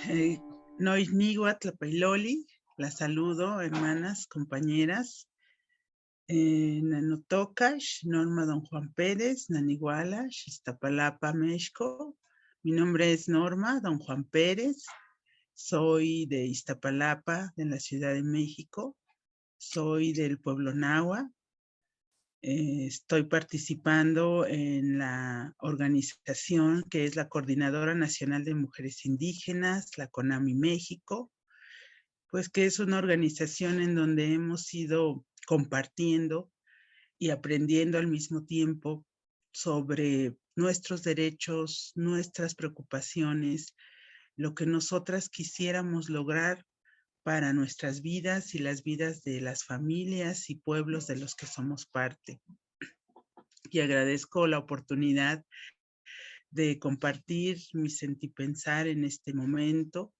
Eh, Noisnigua Tlapailoli, la saludo, hermanas, compañeras. Nanotocash, Norma Don Juan Pérez, Naniguala, Iztapalapa, México. Mi nombre es Norma Don Juan Pérez. Soy de Iztapalapa, de la Ciudad de México. Soy del pueblo Nahua. Estoy participando en la organización que es la Coordinadora Nacional de Mujeres Indígenas, la CONAMI México, pues que es una organización en donde hemos ido compartiendo y aprendiendo al mismo tiempo sobre nuestros derechos, nuestras preocupaciones, lo que nosotras quisiéramos lograr para nuestras vidas y las vidas de las familias y pueblos de los que somos parte. Y agradezco la oportunidad de compartir mi sentipensar en este momento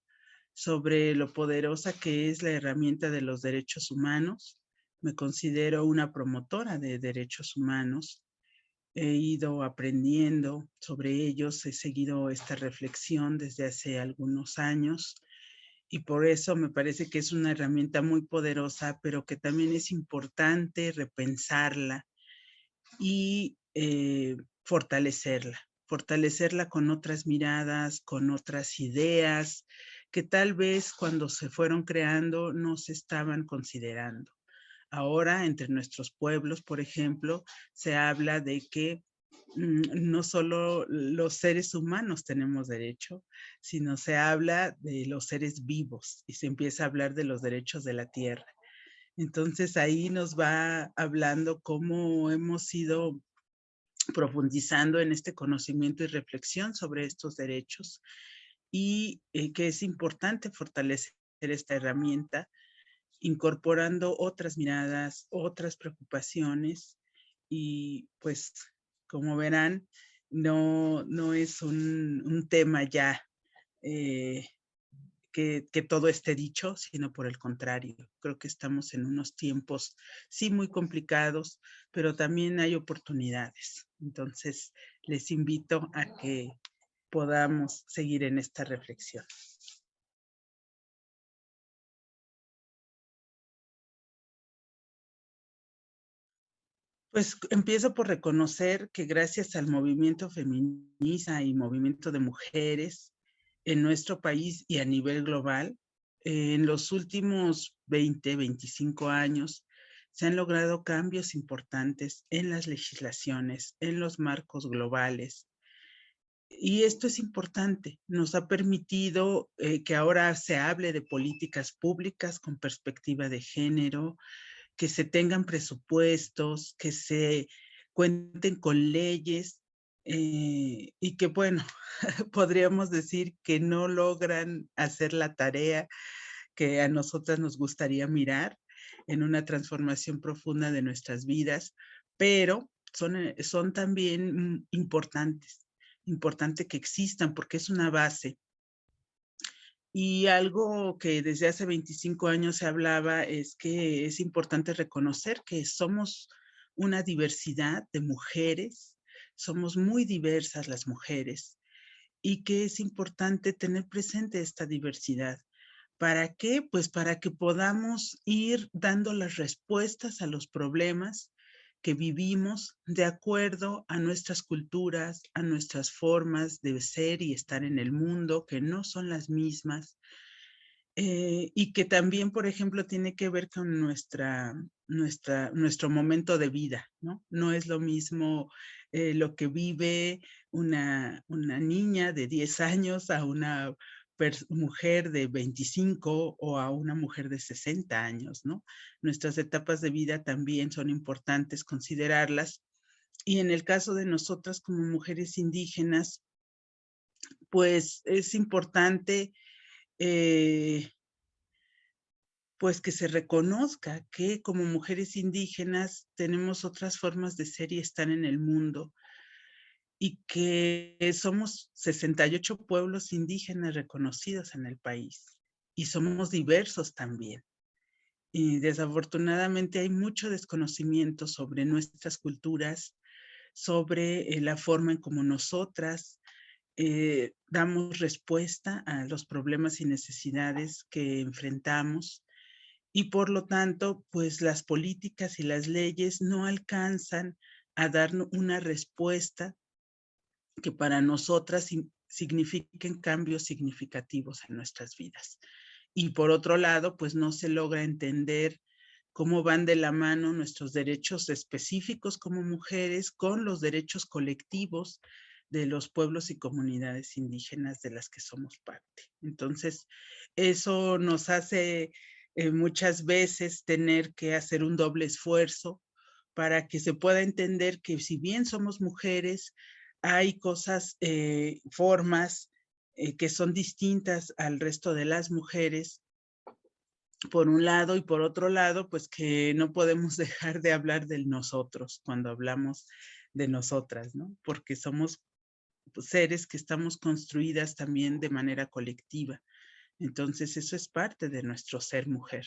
sobre lo poderosa que es la herramienta de los derechos humanos. Me considero una promotora de derechos humanos. He ido aprendiendo sobre ellos, he seguido esta reflexión desde hace algunos años y por eso me parece que es una herramienta muy poderosa, pero que también es importante repensarla y fortalecerla con otras miradas, con otras ideas que tal vez cuando se fueron creando no se estaban considerando. Ahora, entre nuestros pueblos, por ejemplo, se habla de que no solo los seres humanos tenemos derecho, sino se habla de los seres vivos y se empieza a hablar de los derechos de la tierra. Entonces ahí nos va hablando cómo hemos ido profundizando en este conocimiento y reflexión sobre estos derechos y que es importante fortalecer esta herramienta incorporando otras miradas, otras preocupaciones y pues como verán no es un tema ya eh, que todo esté dicho, sino por el contrario. Creo que estamos en unos tiempos, sí, muy complicados, pero también hay oportunidades. Entonces, les invito a que podamos seguir en esta reflexión. Pues empiezo por reconocer que gracias al movimiento feminista y movimiento de mujeres en nuestro país y a nivel global, en los últimos 20, 25 años se han logrado cambios importantes en las legislaciones, en los marcos globales. Y esto es importante, nos ha permitido que ahora se hable de políticas públicas con perspectiva de género, que se tengan presupuestos, que se cuenten con leyes y que, bueno, podríamos decir que no logran hacer la tarea que a nosotras nos gustaría mirar en una transformación profunda de nuestras vidas, pero son también importantes, importante que existan porque es una base. Y algo que desde hace 25 años se hablaba es que es importante reconocer que somos una diversidad de mujeres, somos muy diversas las mujeres y que es importante tener presente esta diversidad. ¿Para qué? Pues para que podamos ir dando las respuestas a los problemas que vivimos de acuerdo a nuestras culturas, a nuestras formas de ser y estar en el mundo, que no son las mismas, y que también, por ejemplo, tiene que ver con nuestro momento de vida, ¿no? No es lo mismo lo que vive una niña de 10 años a una mujer de 25 o a una mujer de 60 años, ¿no? Nuestras etapas de vida también son importantes considerarlas. Y en el caso de nosotras como mujeres indígenas, pues es importante eh, pues que se reconozca que como mujeres indígenas tenemos otras formas de ser y estar en el mundo y que somos 68 pueblos indígenas reconocidos en el país y somos diversos también. Y desafortunadamente hay mucho desconocimiento sobre nuestras culturas, sobre la forma en como nosotras damos respuesta a los problemas y necesidades que enfrentamos y por lo tanto, pues las políticas y las leyes no alcanzan a dar una respuesta que para nosotras signifiquen cambios significativos en nuestras vidas. Y por otro lado, pues no se logra entender cómo van de la mano nuestros derechos específicos como mujeres con los derechos colectivos de los pueblos y comunidades indígenas de las que somos parte. Entonces, eso nos hace muchas veces tener que hacer un doble esfuerzo para que se pueda entender que si bien somos mujeres, hay cosas, formas que son distintas al resto de las mujeres, por un lado, y por otro lado, pues que no podemos dejar de hablar del nosotros cuando hablamos de nosotras, ¿no? Porque somos seres que estamos construidas también de manera colectiva. Entonces, eso es parte de nuestro ser mujer.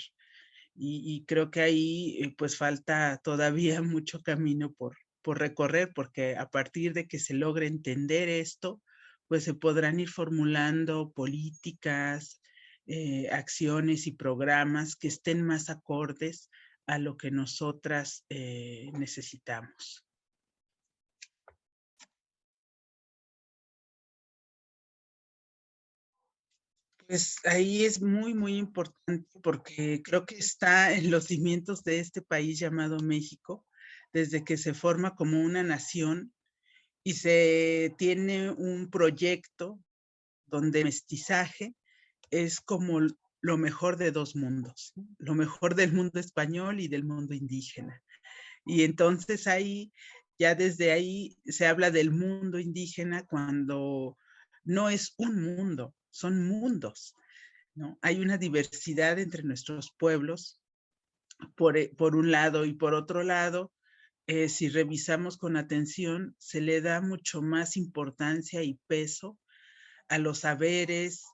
Y creo que ahí pues falta todavía mucho camino por recorrer, porque a partir de que se logre entender esto, pues se podrán ir formulando políticas, acciones y programas que estén más acordes a lo que nosotras necesitamos. Pues ahí es muy, muy importante porque creo que está en los cimientos de este país llamado México, desde que se forma como una nación y se tiene un proyecto donde el mestizaje es como lo mejor de dos mundos, ¿no? Lo mejor del mundo español y del mundo indígena. Y entonces ahí, ya desde ahí se habla del mundo indígena cuando no es un mundo, son mundos, ¿no? Hay una diversidad entre nuestros pueblos, por un lado, y por otro lado, si revisamos con atención, se le da mucho más importancia y peso a los saberes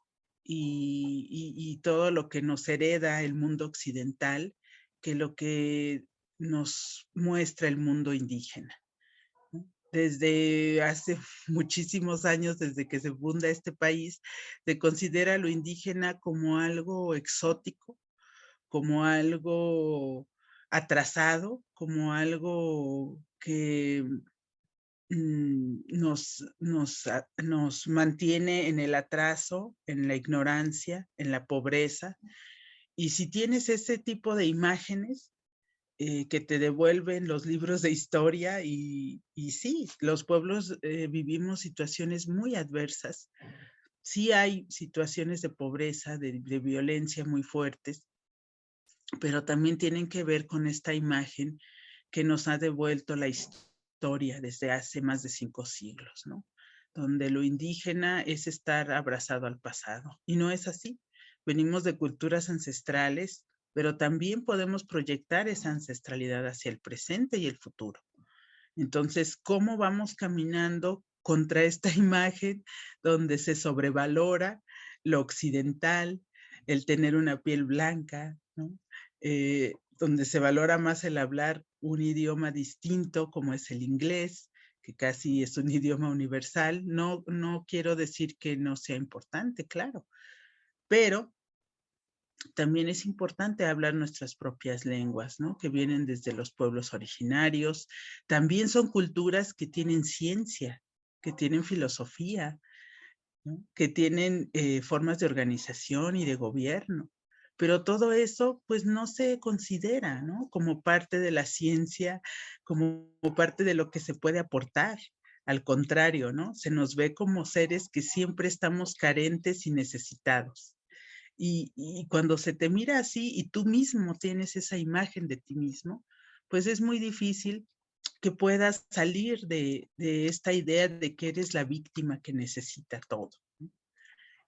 y todo lo que nos hereda el mundo occidental que lo que nos muestra el mundo indígena. Desde hace muchísimos años, desde que se funda este país, se considera lo indígena como algo exótico, como algo atrasado, como algo que nos mantiene en el atraso, en la ignorancia, en la pobreza. Y si tienes ese tipo de imágenes que te devuelven los libros de historia y sí, los pueblos vivimos situaciones muy adversas. Sí hay situaciones de pobreza, de violencia muy fuertes, pero también tienen que ver con esta imagen que nos ha devuelto la historia desde hace más de 5 siglos, ¿no? Donde lo indígena es estar abrazado al pasado. Y no es así. Venimos de culturas ancestrales, pero también podemos proyectar esa ancestralidad hacia el presente y el futuro. Entonces, ¿cómo vamos caminando contra esta imagen donde se sobrevalora lo occidental, el tener una piel blanca, ¿no? Donde se valora más el hablar un idioma distinto como es el inglés, que casi es un idioma universal? No, no quiero decir que no sea importante, claro, pero también es importante hablar nuestras propias lenguas, ¿no? Que vienen desde los pueblos originarios. También son culturas que tienen ciencia, que tienen filosofía, ¿no? Que tienen formas de organización y de gobierno. Pero todo eso, pues no se considera, ¿no? Como parte de la ciencia, como parte de lo que se puede aportar. Al contrario, ¿no? Se nos ve como seres que siempre estamos carentes y necesitados. Y cuando se te mira así y tú mismo tienes esa imagen de ti mismo, pues es muy difícil que puedas salir de esta idea de que eres la víctima que necesita todo, ¿no?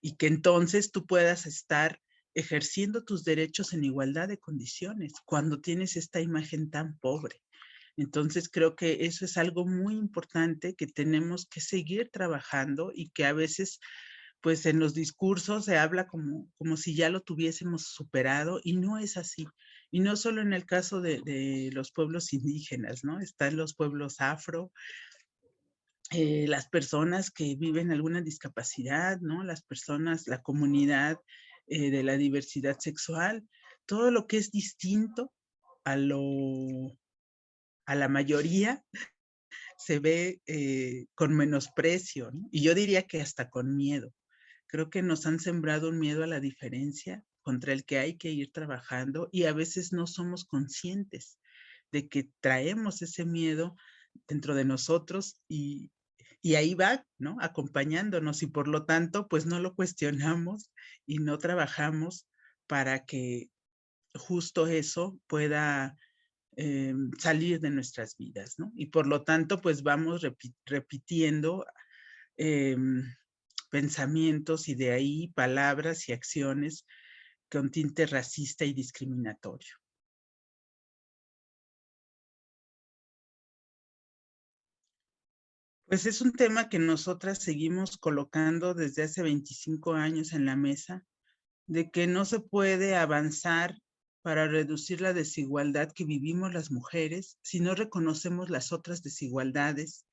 Y que entonces tú puedas estar ejerciendo tus derechos en igualdad de condiciones cuando tienes esta imagen tan pobre. Entonces creo que eso es algo muy importante que tenemos que seguir trabajando y que a veces pues en los discursos se habla como si ya lo tuviésemos superado y no es así. Y no solo en el caso de los pueblos indígenas, ¿no? Están los pueblos afro, las personas que viven alguna discapacidad, ¿no? Las personas, la comunidad de la diversidad sexual, todo lo que es distinto a la mayoría se ve con menosprecio, ¿no? Y yo diría que hasta con miedo. Creo que nos han sembrado un miedo a la diferencia contra el que hay que ir trabajando y a veces no somos conscientes de que traemos ese miedo dentro de nosotros y ahí va, ¿no? Acompañándonos y por lo tanto, pues no lo cuestionamos y no trabajamos para que justo eso pueda salir de nuestras vidas, ¿no? Y por lo tanto, pues vamos repitiendo eh, pensamientos y de ahí palabras y acciones con tinte racista y discriminatorio. Pues es un tema que nosotras seguimos colocando desde hace 25 años en la mesa, de que no se puede avanzar para reducir la desigualdad que vivimos las mujeres si no reconocemos las otras desigualdades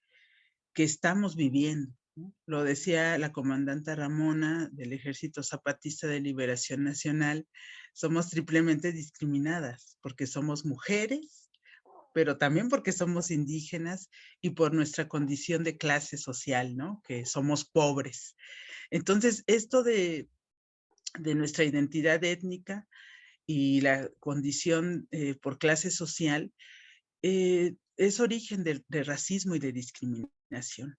que estamos viviendo, ¿no? Lo decía la comandante Ramona del Ejército Zapatista de Liberación Nacional, somos triplemente discriminadas porque somos mujeres, pero también porque somos indígenas y por nuestra condición de clase social, ¿no? Que somos pobres. Entonces, esto de nuestra identidad étnica y la condición por clase social es origen de racismo y de discriminación.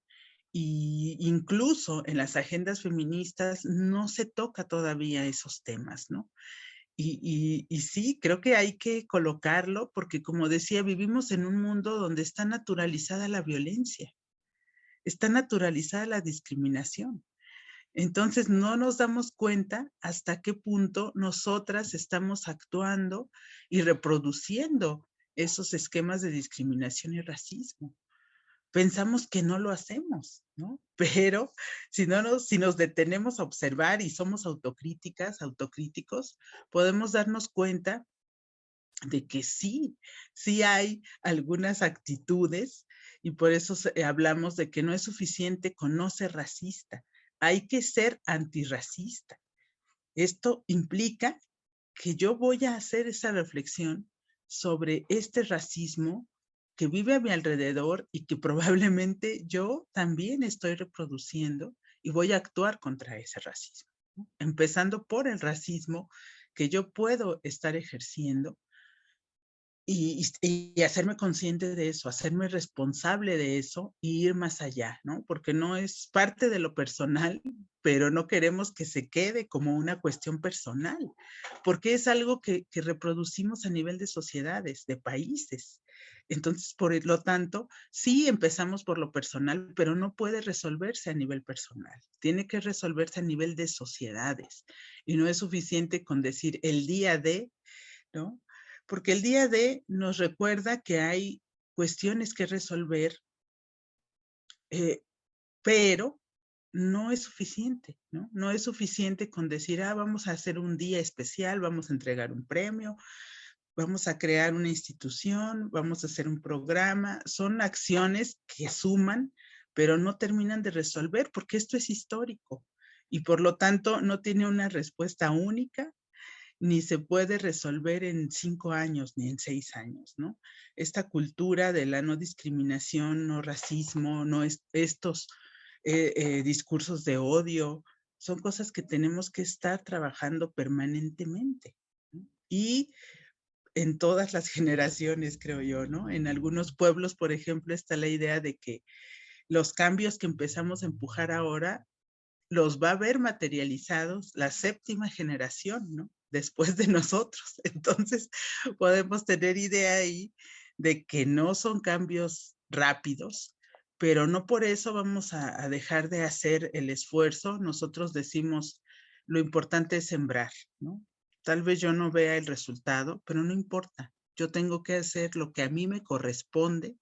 Y incluso en las agendas feministas no se toca todavía esos temas, ¿no? Y sí, creo que hay que colocarlo porque, como decía, vivimos en un mundo donde está naturalizada la violencia, está naturalizada la discriminación. Entonces, no nos damos cuenta hasta qué punto nosotras estamos actuando y reproduciendo esos esquemas de discriminación y racismo. Pensamos que no lo hacemos, ¿no? Pero si nos detenemos a observar y somos autocríticas, autocríticos, podemos darnos cuenta de que sí hay algunas actitudes y por eso hablamos de que no es suficiente con no ser racista, hay que ser antirracista. Esto implica que yo voy a hacer esa reflexión sobre este racismo que vive a mi alrededor y que probablemente yo también estoy reproduciendo y voy a actuar contra ese racismo, ¿no? Empezando por el racismo que yo puedo estar ejerciendo y hacerme consciente de eso, hacerme responsable de eso y ir más allá, ¿no? Porque no es parte de lo personal, pero no queremos que se quede como una cuestión personal, porque es algo que reproducimos a nivel de sociedades, de países. Entonces, por lo tanto, sí empezamos por lo personal, pero no puede resolverse a nivel personal. Tiene que resolverse a nivel de sociedades. Y no es suficiente con decir el día de, ¿no? Porque el día de nos recuerda que hay cuestiones que resolver, eh, pero no es suficiente, ¿no? No es suficiente con decir, vamos a hacer un día especial, vamos a entregar un premio, vamos a crear una institución, vamos a hacer un programa. Son acciones que suman, pero no terminan de resolver porque esto es histórico y por lo tanto no tiene una respuesta única ni se puede resolver en 5 años ni en 6 años, ¿no? Esta cultura de la no discriminación, no racismo, no estos discursos de odio, son cosas que tenemos que estar trabajando permanentemente, ¿no? Y en todas las generaciones, creo yo, ¿no? En algunos pueblos, por ejemplo, está la idea de que los cambios que empezamos a empujar ahora los va a ver materializados la séptima generación, ¿no? Después de nosotros. Entonces, podemos tener idea ahí de que no son cambios rápidos, pero no por eso vamos a dejar de hacer el esfuerzo. Nosotros decimos, lo importante es sembrar, ¿no? Tal vez yo no vea el resultado, pero no importa. Yo tengo que hacer lo que a mí me corresponde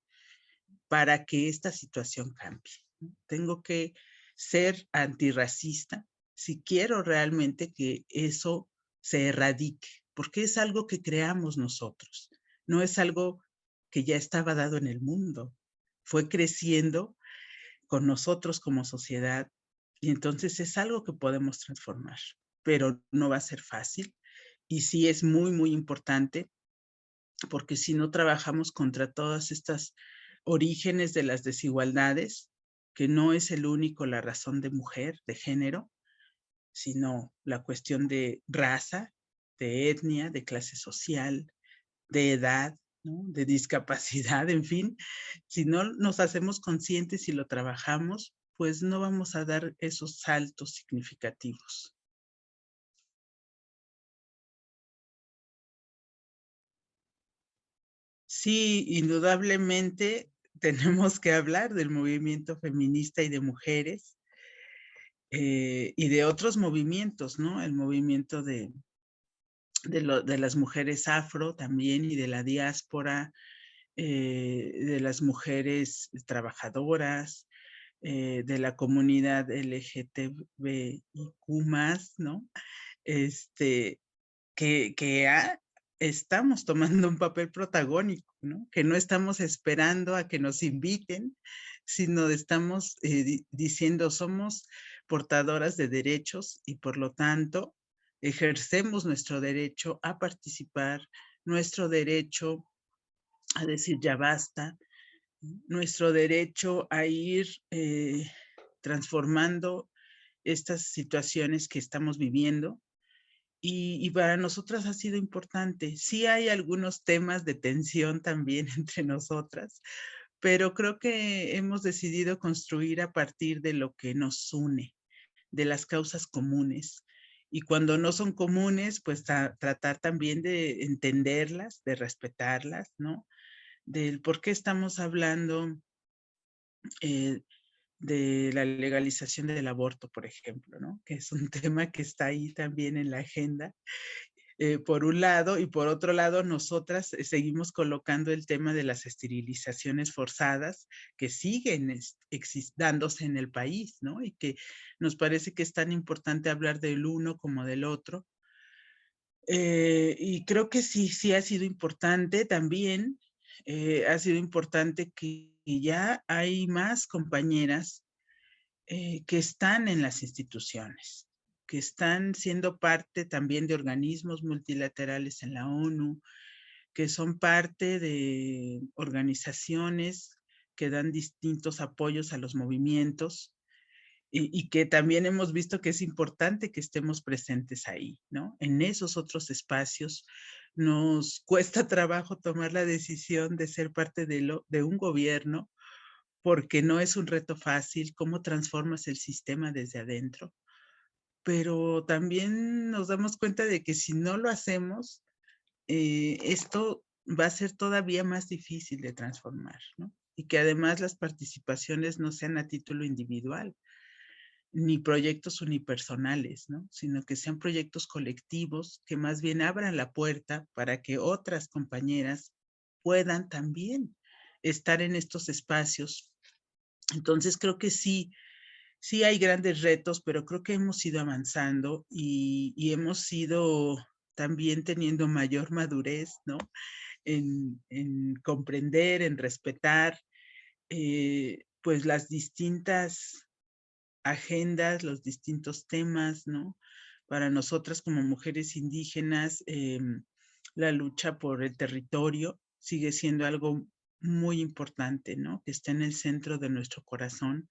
para que esta situación cambie, ¿no? Tengo que ser antirracista si quiero realmente que eso se erradique, porque es algo que creamos nosotros, no es algo que ya estaba dado en el mundo, fue creciendo con nosotros como sociedad, y entonces es algo que podemos transformar, pero no va a ser fácil, y sí es muy, muy importante, porque si no trabajamos contra todas estas orígenes de las desigualdades, que no es el único la razón de mujer, de género, sino la cuestión de raza, de etnia, de clase social, de edad, ¿no? De discapacidad, en fin. Si no nos hacemos conscientes y lo trabajamos, pues no vamos a dar esos saltos significativos. Sí, indudablemente tenemos que hablar del movimiento feminista y de mujeres, y de otros movimientos, ¿no? El movimiento de las mujeres afro también y de la diáspora, de las mujeres trabajadoras, de la comunidad LGTBIQ+, ¿no? Este, que estamos tomando un papel protagónico, ¿no? Que no estamos esperando a que nos inviten, sino estamos diciendo somos portadoras de derechos y por lo tanto ejercemos nuestro derecho a participar, nuestro derecho a decir ya basta, nuestro derecho a ir transformando estas situaciones que estamos viviendo y para nosotras ha sido importante. Sí hay algunos temas de tensión también entre nosotras, pero creo que hemos decidido construir a partir de lo que nos une, de las causas comunes. Y cuando no son comunes, pues tratar también de entenderlas, de respetarlas, ¿no? Del por qué estamos hablando eh, de la legalización del aborto, por ejemplo, ¿no? Que es un tema que está ahí también en la agenda por un lado, y por otro lado, nosotras seguimos colocando el tema de las esterilizaciones forzadas que siguen dándose en el país, ¿no? Y que nos parece que es tan importante hablar del uno como del otro. Y creo que sí, sí ha sido importante también, ha sido importante que ya hay más compañeras que están en las instituciones, que están siendo parte también de organismos multilaterales en la ONU, que son parte de organizaciones que dan distintos apoyos a los movimientos y que también hemos visto que es importante que estemos presentes ahí, ¿no? En esos otros espacios nos cuesta trabajo tomar la decisión de ser parte de un gobierno porque no es un reto fácil, cómo transformas el sistema desde adentro, pero también nos damos cuenta de que si no lo hacemos, esto va a ser todavía más difícil de transformar, ¿no? Y que además las participaciones no sean a título individual, ni proyectos unipersonales, ¿no? Sino que sean proyectos colectivos que más bien abran la puerta para que otras compañeras puedan también estar en estos espacios. Entonces creo que sí, sí hay grandes retos, pero creo que hemos ido avanzando y hemos ido también teniendo mayor madurez, ¿no? En comprender, en respetar, pues las distintas agendas, los distintos temas, ¿no? Para nosotras como mujeres indígenas, la lucha por el territorio sigue siendo algo muy importante, ¿no? Que está en el centro de nuestro corazón,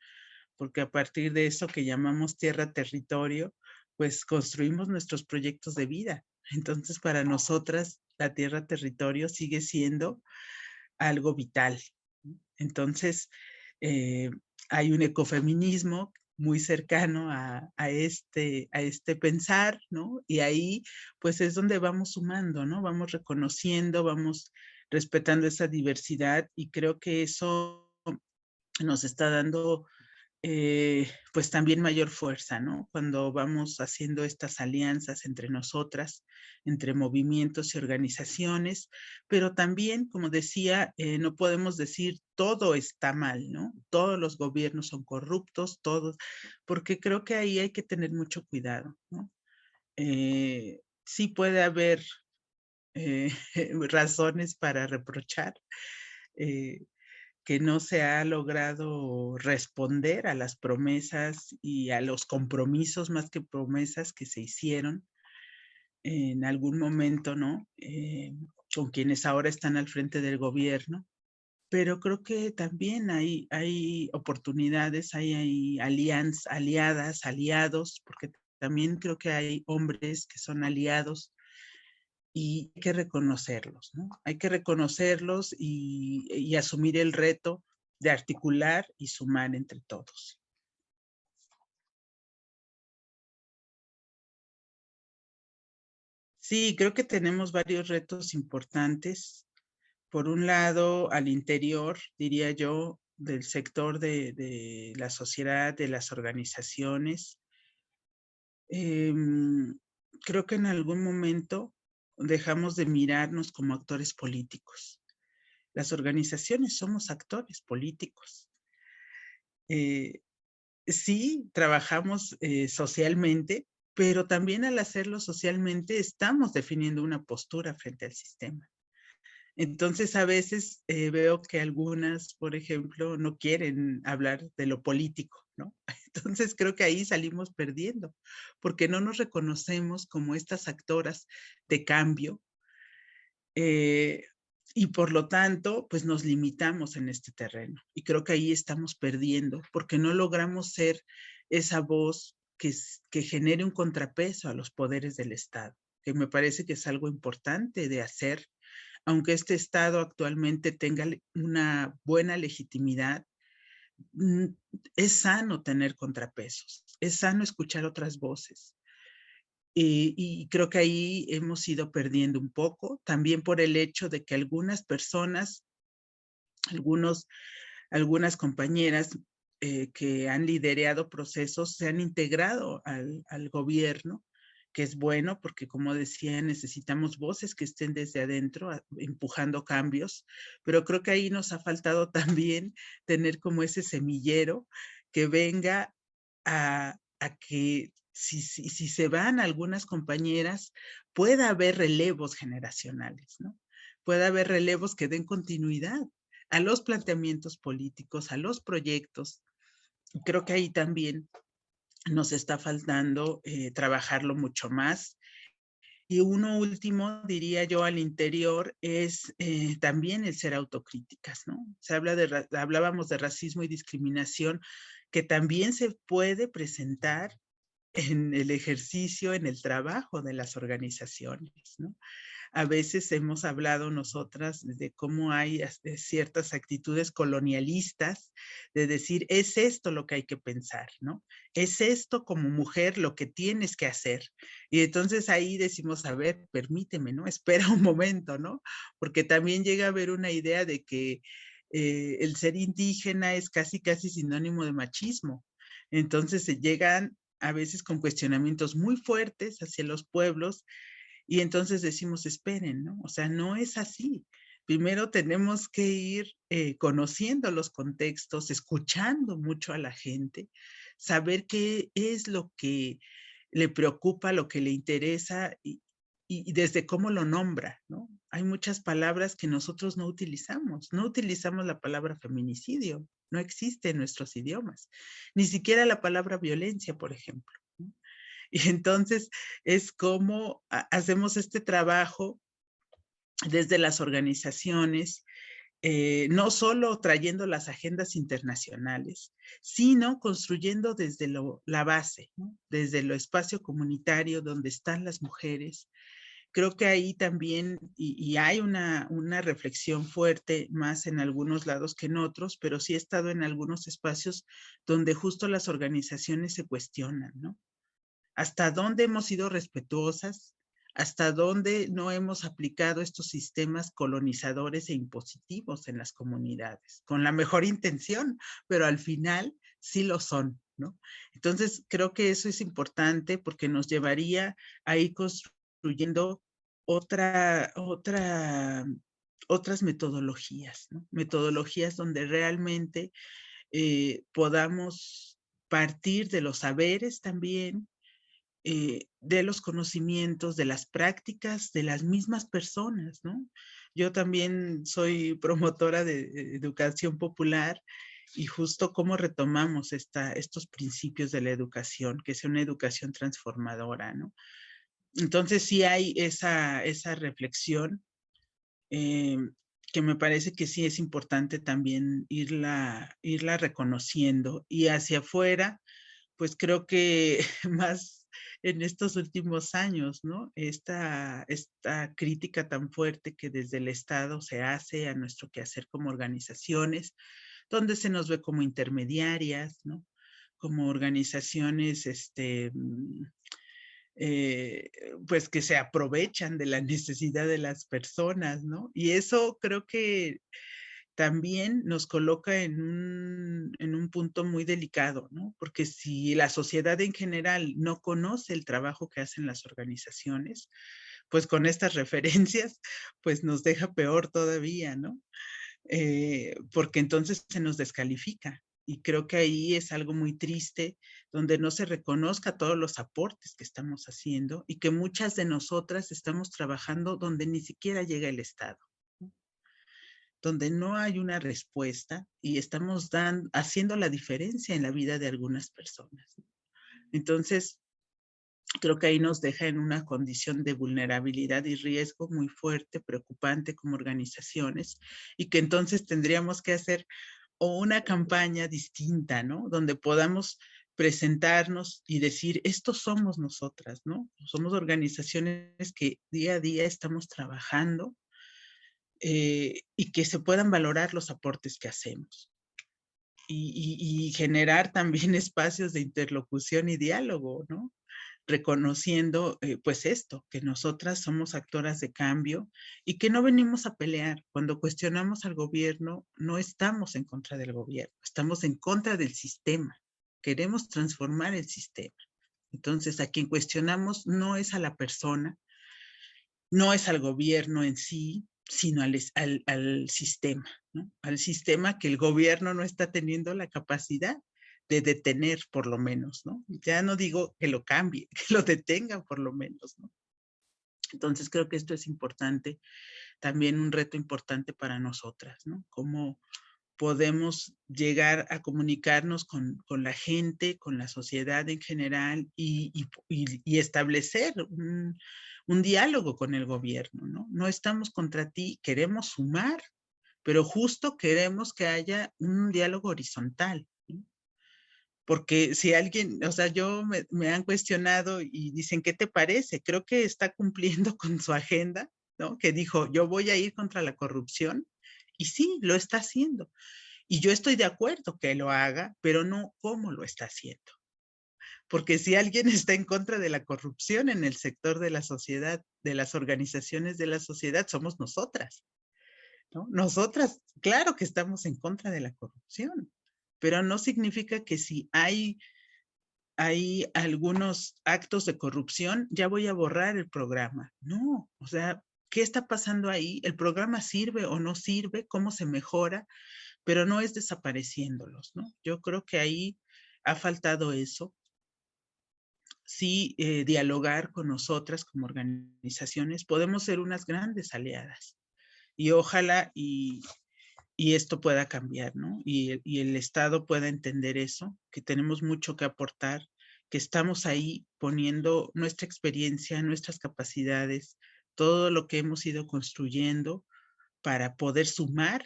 porque a partir de eso que llamamos tierra-territorio, pues construimos nuestros proyectos de vida. Entonces, para nosotras, la tierra-territorio sigue siendo algo vital. Entonces, eh, hay un ecofeminismo muy cercano a este pensar, ¿no? Y ahí, pues es donde vamos sumando, ¿no? Vamos reconociendo, vamos respetando esa diversidad y creo que eso nos está dando pues también mayor fuerza, ¿no? Cuando vamos haciendo estas alianzas entre nosotras, entre movimientos y organizaciones, pero también, como decía, no podemos decir todo está mal, ¿no? Todos los gobiernos son corruptos, todos, porque creo que ahí hay que tener mucho cuidado, ¿no? Sí puede haber eh, razones para reprochar, eh, que no se ha logrado responder a las promesas y a los compromisos, más que promesas, que se hicieron en algún momento, ¿no? Con quienes ahora están al frente del gobierno. Pero creo que también hay oportunidades, hay aliadas, aliados, porque también creo que hay hombres que son aliados y hay que reconocerlos, ¿no? Hay que reconocerlos y asumir el reto de articular y sumar entre todos. Sí, creo que tenemos varios retos importantes. Por un lado, al interior, diría yo, del sector de la sociedad, de las organizaciones. Creo que en algún momento dejamos de mirarnos como actores políticos. Las organizaciones somos actores políticos. Eh, sí, trabajamos socialmente, pero también al hacerlo socialmente estamos definiendo una postura frente al sistema. Entonces, a veces veo que algunas, por ejemplo, no quieren hablar de lo político, ¿no? Entonces, creo que ahí salimos perdiendo, porque no nos reconocemos como estas actoras de cambio, eh, y por lo tanto, pues nos limitamos en este terreno. Y creo que ahí estamos perdiendo, porque no logramos ser esa voz que genere un contrapeso a los poderes del Estado, que me parece que es algo importante de hacer, aunque este Estado actualmente tenga una buena legitimidad. mm, Es sano tener contrapesos, es sano escuchar otras voces. Y creo que ahí hemos ido perdiendo un poco, también por el hecho de que algunas personas, algunos, algunas compañeras que han liderado procesos se han integrado al gobierno, que es bueno porque, como decía, necesitamos voces que estén desde adentro empujando cambios, pero creo que ahí nos ha faltado también tener como ese semillero que venga a que si se van algunas compañeras, pueda haber relevos generacionales, ¿no? Pueda haber relevos que den continuidad a los planteamientos políticos, a los proyectos. Creo que ahí también nos está faltando trabajarlo mucho más. Y uno último, diría yo, al interior, es también el ser autocríticas, ¿no? Hablábamos de racismo y discriminación, que también se puede presentar en el ejercicio, en el trabajo de las organizaciones, ¿no? A veces hemos hablado nosotras de cómo hay ciertas actitudes colonialistas, de decir, es esto lo que hay que pensar, ¿no? Es esto como mujer lo que tienes que hacer. Y entonces ahí decimos, a ver, permíteme, ¿no? Espera un momento, ¿no? Porque también llega a haber una idea de que el ser indígena es casi, casi sinónimo de machismo. Entonces se llegan a veces con cuestionamientos muy fuertes hacia los pueblos y entonces decimos, esperen, ¿no? O sea, no es así. Primero tenemos que ir conociendo los contextos, escuchando mucho a la gente, saber qué es lo que le preocupa, lo que le interesa y desde cómo lo nombra, ¿no? Hay muchas palabras que nosotros no utilizamos. No utilizamos la palabra feminicidio, no existe en nuestros idiomas. Ni siquiera la palabra violencia, por ejemplo, ¿no? Y entonces es como hacemos este trabajo desde las organizaciones, no solo trayendo las agendas internacionales, sino construyendo desde la base, ¿no? Desde lo espacio comunitario donde están las mujeres. Creo que ahí también, y hay una reflexión fuerte más en algunos lados que en otros, pero sí he estado en algunos espacios donde justo las organizaciones se cuestionan, ¿no? ¿Hasta dónde hemos sido respetuosas? ¿Hasta dónde no hemos aplicado estos sistemas colonizadores e impositivos en las comunidades? Con la mejor intención, pero al final sí lo son, ¿no? Entonces, creo que eso es importante porque nos llevaría a ir construyendo otra, otra, otras metodologías, ¿no? Metodologías donde realmente podamos partir de los saberes también, de los conocimientos, de las prácticas de las mismas personas, ¿no? Yo también soy promotora de educación popular y justo cómo retomamos estos principios de la educación, que sea una educación transformadora, ¿no? Entonces sí hay esa reflexión eh, que me parece que sí es importante también irla reconociendo y hacia afuera, pues creo que más en estos últimos años, ¿no? Esta crítica tan fuerte que desde el Estado se hace a nuestro quehacer como organizaciones, donde se nos ve como intermediarias, ¿no? Como organizaciones, eh, pues que se aprovechan de la necesidad de las personas, ¿no? Y eso creo que también nos coloca en un punto muy delicado, ¿no? Porque si la sociedad en general no conoce el trabajo que hacen las organizaciones, pues con estas referencias, pues nos deja peor todavía, ¿no? Porque entonces se nos descalifica. Y creo que ahí es algo muy triste, donde no se reconozca todos los aportes que estamos haciendo y que muchas de nosotras estamos trabajando donde ni siquiera llega el Estado, ¿no? Donde no hay una respuesta y estamos haciendo la diferencia en la vida de algunas personas. Entonces, creo que ahí nos deja en una condición de vulnerabilidad y riesgo muy fuerte, preocupante como organizaciones, y que entonces tendríamos que hacer o una campaña distinta, ¿no? Donde podamos presentarnos y decir, estos somos nosotras, ¿no? Somos organizaciones que día a día estamos trabajando y que se puedan valorar los aportes que hacemos. Y generar también espacios de interlocución y diálogo, ¿no? Reconociendo pues esto, que nosotras somos actoras de cambio y que no venimos a pelear. Cuando cuestionamos al gobierno, no estamos en contra del gobierno, estamos en contra del sistema. Queremos transformar el sistema. Entonces, a quien cuestionamos no es a la persona, no es al gobierno en sí, sino al sistema, ¿no? Al sistema que el gobierno no está teniendo la capacidad de detener, por lo menos, ¿no? Ya no digo que lo cambie, que lo detenga, por lo menos, ¿no? Entonces creo que esto es importante, también un reto importante para nosotras, ¿no? Cómo podemos llegar a comunicarnos con la gente, con la sociedad en general y establecer un diálogo con el gobierno, ¿no? No estamos contra ti, queremos sumar, pero justo queremos que haya un diálogo horizontal, ¿no? Porque si alguien, o sea, me han cuestionado y dicen, ¿qué te parece? Creo que está cumpliendo con su agenda, ¿no? Que dijo, yo voy a ir contra la corrupción. Y sí, lo está haciendo. Y yo estoy de acuerdo que lo haga, pero no cómo lo está haciendo. Porque si alguien está en contra de la corrupción en el sector de la sociedad, de las organizaciones de la sociedad, somos nosotras, ¿no? Nosotras, claro que estamos en contra de la corrupción, pero no significa que si hay algunos actos de corrupción, ya voy a borrar el programa. No, o sea, ¿qué está pasando ahí? ¿El programa sirve o no sirve? ¿Cómo se mejora? Pero no es desapareciéndolos, ¿no? Yo creo que ahí ha faltado eso. Sí, dialogar con nosotras como organizaciones, podemos ser unas grandes aliadas y ojalá y esto pueda cambiar, ¿no? Y el Estado pueda entender eso, que tenemos mucho que aportar, que estamos ahí poniendo nuestra experiencia, nuestras capacidades, todo lo que hemos ido construyendo para poder sumar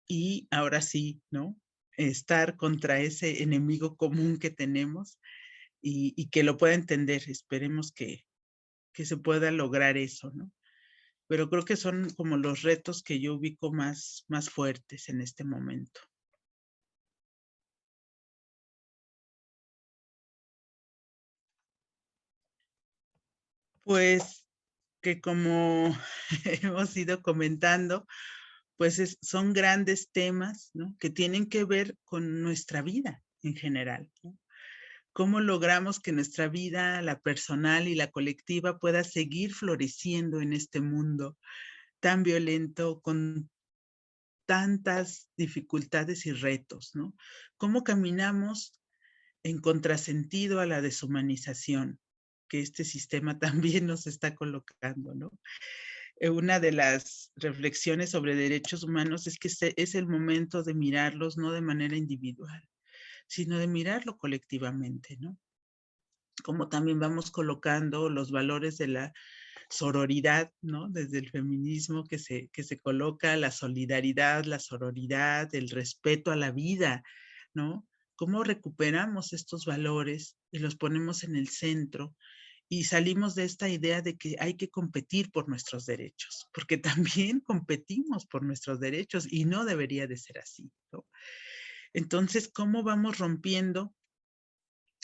y ahora sí, ¿no? Estar contra ese enemigo común que tenemos y que lo pueda entender. Esperemos que se pueda lograr eso, ¿no? Pero creo que son como los retos que yo ubico más fuertes en este momento. Pues que como hemos ido comentando, pues son grandes temas, ¿no? Que tienen que ver con nuestra vida en general, ¿no? ¿Cómo logramos que nuestra vida, la personal y la colectiva, pueda seguir floreciendo en este mundo tan violento, con tantas dificultades y retos, ¿no? ¿Cómo caminamos en contrasentido a la deshumanización? que este sistema también nos está colocando, ¿no? Una de las reflexiones sobre derechos humanos es que es el momento de mirarlos no de manera individual, sino de mirarlo colectivamente, ¿no? Como también vamos colocando los valores de la sororidad, ¿no? Desde el feminismo que se coloca la solidaridad, la sororidad, el respeto a la vida, ¿no? ¿Cómo recuperamos estos valores y los ponemos en el centro? Y salimos de esta idea de que hay que competir por nuestros derechos, porque también competimos por nuestros derechos y no debería de ser así, ¿no? Entonces, ¿cómo vamos rompiendo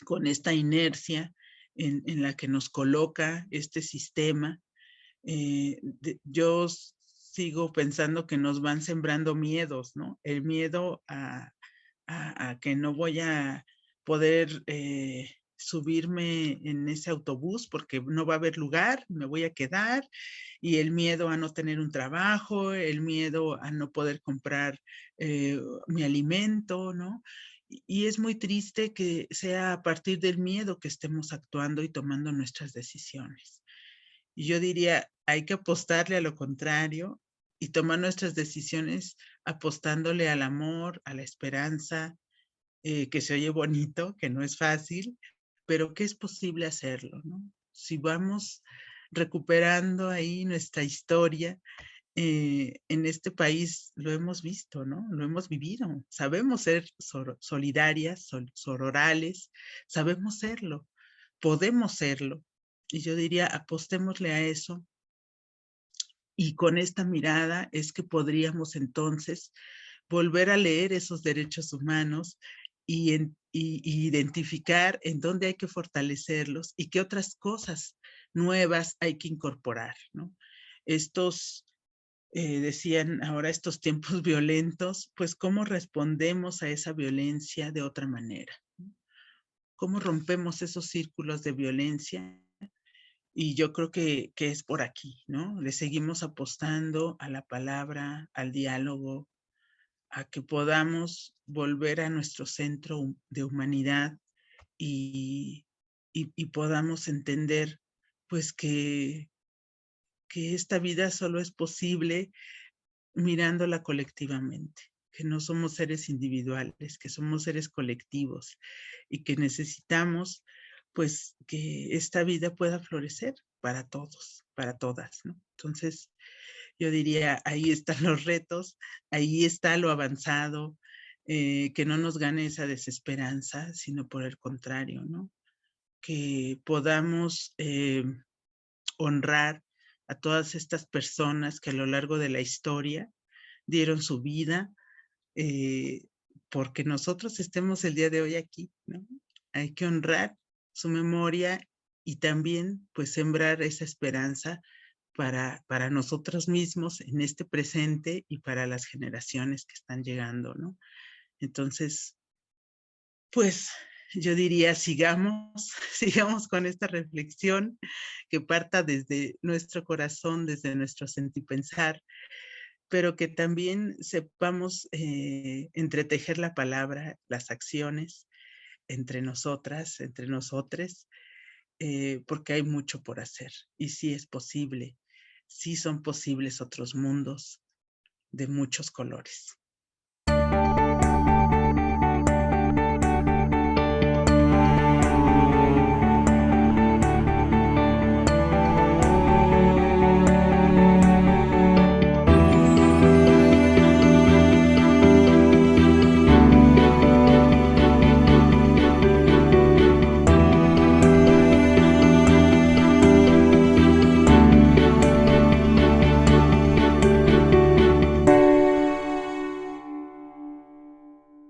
con esta inercia en la que nos coloca este sistema? Yo sigo pensando que nos van sembrando miedos, ¿no? El miedo a que no voy a poder subirme en ese autobús porque no va a haber lugar, me voy a quedar, y el miedo a no tener un trabajo, el miedo a no poder comprar mi alimento, ¿no? Y es muy triste que sea a partir del miedo que estemos actuando y tomando nuestras decisiones. Y yo diría, hay que apostarle a lo contrario y tomar nuestras decisiones apostándole al amor, a la esperanza, que se oye bonito, que no es fácil, pero que es posible hacerlo, ¿no? Si vamos recuperando ahí nuestra historia, en este país lo hemos visto, ¿no? Lo hemos vivido. Sabemos ser solidarias, sororales, sabemos serlo, podemos serlo. Y yo diría, apostémosle a eso. Y con esta mirada es que podríamos entonces volver a leer esos derechos humanos y identificar en dónde hay que fortalecerlos y qué otras cosas nuevas hay que incorporar, ¿no? Estos, decían ahora, estos tiempos violentos, pues cómo respondemos a esa violencia de otra manera, ¿no? ¿Cómo rompemos esos círculos de violencia? Y yo creo que es por aquí, ¿no? Le seguimos apostando a la palabra, al diálogo, a que podamos volver a nuestro centro de humanidad y, y podamos entender, pues, que esta vida solo es posible mirándola colectivamente, que no somos seres individuales, que somos seres colectivos y que necesitamos, pues, que esta vida pueda florecer para todos, para todas, ¿no? Entonces, yo diría, ahí están los retos, ahí está lo avanzado, que no nos gane esa desesperanza, sino por el contrario, ¿no? Que podamos honrar a todas estas personas que a lo largo de la historia dieron su vida, eh, porque nosotros estemos el día de hoy aquí, ¿no? Hay que honrar su memoria y también pues sembrar esa esperanza para nosotros mismos en este presente y para las generaciones que están llegando, ¿no? Entonces, pues yo diría, sigamos, sigamos con esta reflexión que parta desde nuestro corazón, desde nuestro sentipensar, pero que también sepamos entretejer la palabra, las acciones entre nosotras, entre nosotres, porque hay mucho por hacer y sí es posible, sí son posibles otros mundos de muchos colores.